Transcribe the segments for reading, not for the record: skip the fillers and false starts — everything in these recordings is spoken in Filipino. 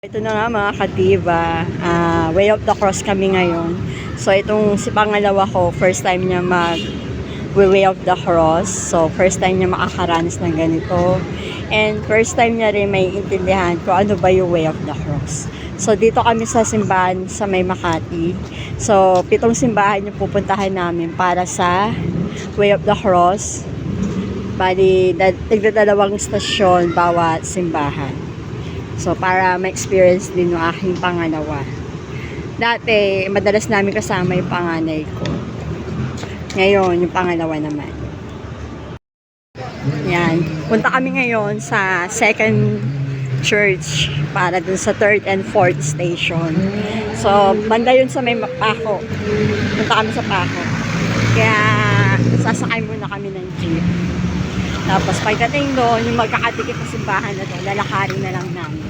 Ito na nga mga kadiba, Way of the Cross kami ngayon. So itong si pangalawa ko, first time niya Way of the Cross. So first time niya makakaranas ng ganito. And first time niya rin may intindihan kung ano ba yung Way of the Cross. So dito kami sa simbahan sa May Makati. So 7 simbahan yung pupuntahan namin para sa Way of the Cross. Bali, tigdadalawang stasyon bawat simbahan. So, para ma-experience din yung aking pangalawa. Dati, madalas namin kasama yung panganay ko. Ngayon, yung pangalawa naman. Yan. Punta kami ngayon sa second church para dun sa third and fourth station. So, banda yun sa May Pako. Punta kami sa Pako. Kaya, sasakay muna kami ng jeep. Tapos pagdating doon, yung magkakatikip na simbahan na doon, lalakarin na lang namin.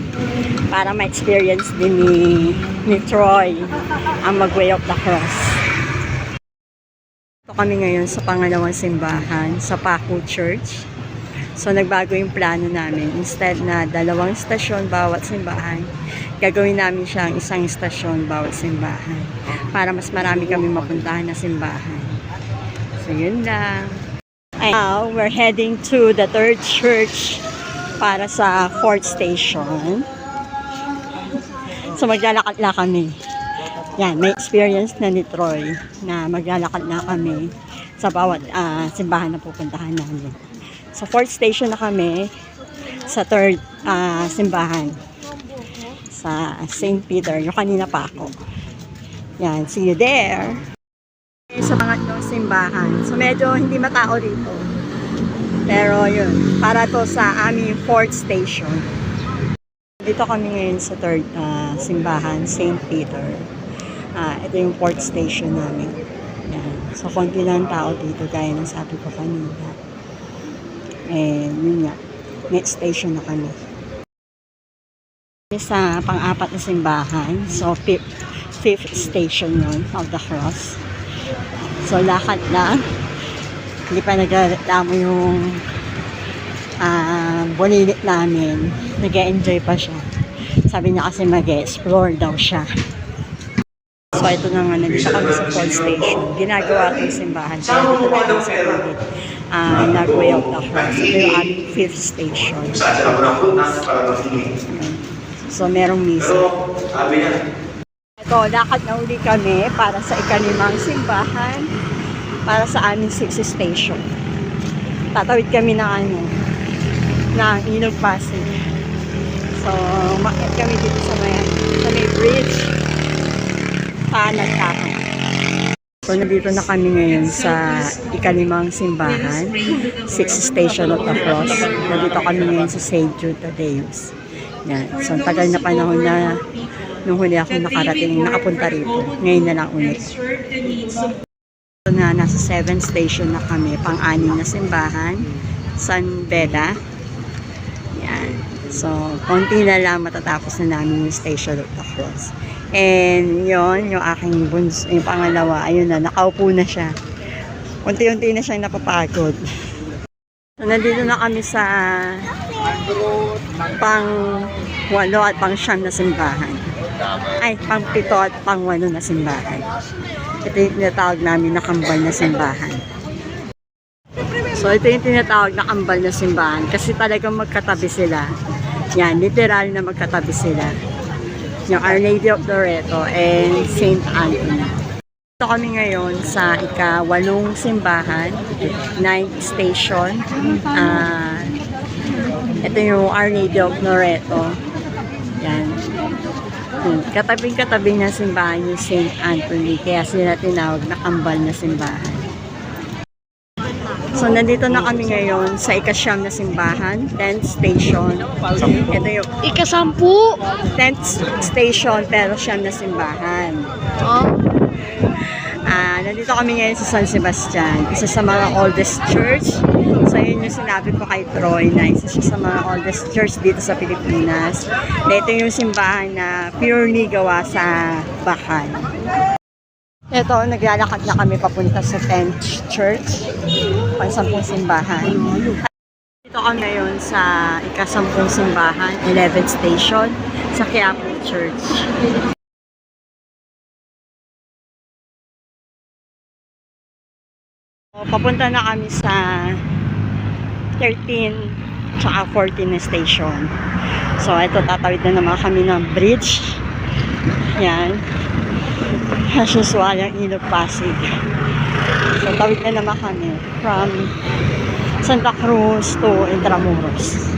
Para ma-experience din ni Troy ang mag-Way of the Cross. Ito kami ngayon sa pangalawang simbahan, sa Paco Church. So nagbago yung plano namin. Instead na 2 stasyon bawat simbahan, gagawin namin siyang 1 stasyon bawat simbahan. Para mas marami kami mapuntahan na simbahan. So yun lang. Now, we're heading to the third church para sa fourth station. So, maglalakad na kami. Yan, may experience na ni Troy na maglalakad na kami sa bawat simbahan na pupuntahan namin. So, fourth station na kami sa third simbahan sa St. Peter. Yung kanina pa ako. Yan, see you there. Sa pangatlong simbahan. So, medyo hindi matao dito. Pero, yun. Para to sa aming fourth station. Dito kami ngayon sa third simbahan, St. Peter. Ito yung fourth station namin. Yan. So, konti lang tao dito, gaya ng sabi ko kanina. And, yun nga. Next station na kami. Sa pang-apat na simbahan. So, fifth station yun of the cross. So, lakad lang. Hindi pa nagreklamo yung bonilit namin. Nag-e-enjoy pa siya. Sabi niya kasi mag-e-explore daw siya. So, ito na nga. Nandito kami sa fourth station. Ginagawa ko yung simbahan. So, ito na kami sa ulit. Nag-Way of the Cross. Ito yung aming fifth station. So, merong misa. So, lakad na uli kami para sa ika-5 simbahan para sa aming 6th station. Tatawid kami ng Ilog Pasig. So, makit kami dito sa may bridge nagkakang. So, nandito na kami ngayon sa ika-5 simbahan, 6th station of the cross. Nandito kami ngayon sa St. Jude Tadeus. Yan. So, ang tagal na panahon na nung huli ako nakapunta rito. Ngayon na lang ulit. So na, nasa 7th station na kami, pang-6 na simbahan, San Beda. Yan. So, konti na lang matatapos na namin yung Station of the Cross. And yon yung aking yung pangalawa, ayun na, nakaupo na siya. Unti-unti na siyang napapagod. So, nandito na kami sa pang-8 at pang-9 na simbahan. Ay, pang-7 at pang-8 na simbahan. Ito yung tinatawag namin na kambal na simbahan. So, ito yung tinatawag na kambal na simbahan kasi talagang magkatabi sila. Yan, literal na magkatabi sila. Yung Our Lady of Loreto and St. Anthony. Ito kami ngayon sa ika-8 simbahan, 9th station. Ito yung Our Lady of Loreto. Yan. Katabing-katabi na simbahan yung St. Anthony. Kaya sila tinawag na kambal na simbahan. So, nandito na kami ngayon sa ika-9 na simbahan, 10th station. Ito yung ika-10. 10th station pero 9 na simbahan. Nandito kami ngayon sa San Sebastian, isa sa mga oldest church. So, yun yung sinabi ko kay Troy na isa siya sa mga oldest church dito sa Pilipinas. Na ito yung simbahan na purely gawa sa bakal. Ito, naglalakad na kami papunta sa 10th church, pang 10 simbahan. Ito kami ngayon sa ikasampung simbahan, 11th station, sa Quiapo Church. So, papunta na kami sa 13 tsaka 14 na station. So, ito, tatawid na naman kami ng bridge. Yan. As usual, yung Ilog Pasig. So, tawid na naman kami from Santa Cruz to Intramuros.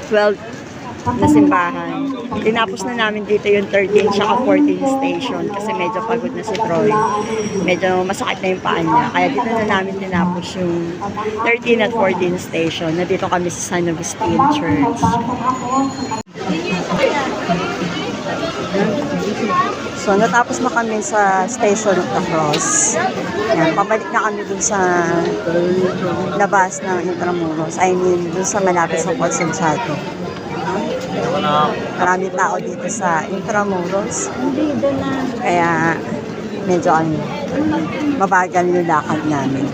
12 na simbahan. Tinapos na namin dito yung 13 tsaka 14 station kasi medyo pagod na si Troy. Medyo masakit na yung paa niya. Kaya dito na namin tinapos yung 13 at 14 station. Nandito kami sa San Agustin Church. So, natapos na kami sa Station of the Cross. Yan, pabalik na kami dun sa labas ng Intramuros. I mean, dun sa malapit sa Port Santiago. Maraming tao dito sa Intramuros. Kaya, medyo mabagal yung lakad namin.